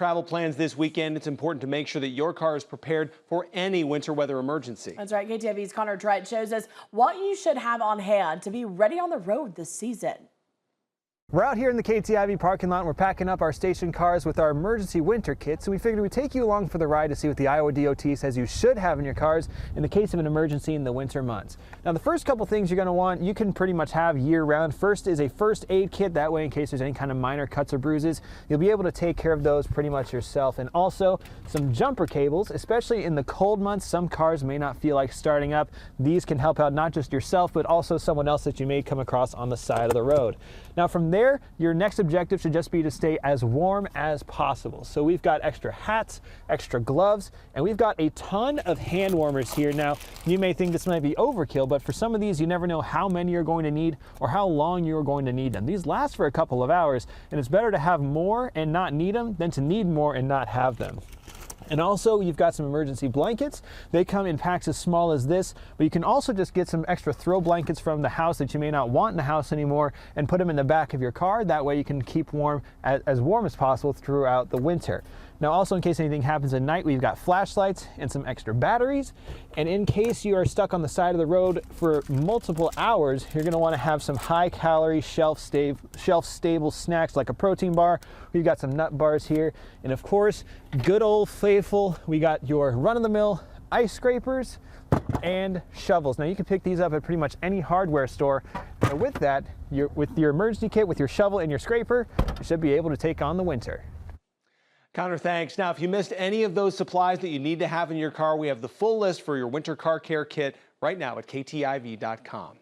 Travel plans this weekend, it's important to make sure that your car is prepared for any winter weather emergency. That's right. KTIV's Connor Trett shows us what you should have on hand to be ready on the road this season. We're out here in the KTIV parking lot and we're packing up our station cars with our emergency winter kit. So we figured we'd take you along for the ride to see what the Iowa DOT says you should have in your cars in the case of an emergency in the winter months. Now the first couple things you're going to want, you can pretty much have year round. First is a first aid kit. That way in case there's any kind of minor cuts or bruises, you'll be able to take care of those pretty much yourself. And also some jumper cables, especially in the cold months. Some cars may not feel like starting up. These can help out not just yourself, but also someone else that you may come across on the side of the road. Now from there, your next objective should just be to stay as warm as possible. So we've got extra hats, extra gloves, and we've got a ton of hand warmers here. Now, you may think this might be overkill, but for some of these, you never know how many you're going to need or how long you're going to need them. These last for a couple of hours, and it's better to have more and not need them than to need more and not have them. And also you've got some emergency blankets. They come in packs as small as this, but you can also just get some extra throw blankets from the house that you may not want in the house anymore and put them in the back of your car. That way you can keep warm, as warm as possible throughout the winter. Now also in case anything happens at night, we've got flashlights and some extra batteries. And in case you are stuck on the side of the road for multiple hours, you're going to want to have some high calorie shelf stable snacks like a protein bar. We've got some nut bars here. And of course, good old faithful, we got your run-of-the-mill ice scrapers and shovels. Now you can pick these up at pretty much any hardware store. And with that, with your emergency kit, with your shovel and your scraper, you should be able to take on the winter. Connor, thanks. Now, if you missed any of those supplies that you need to have in your car, we have the full list for your winter car care kit right now at KTIV.com.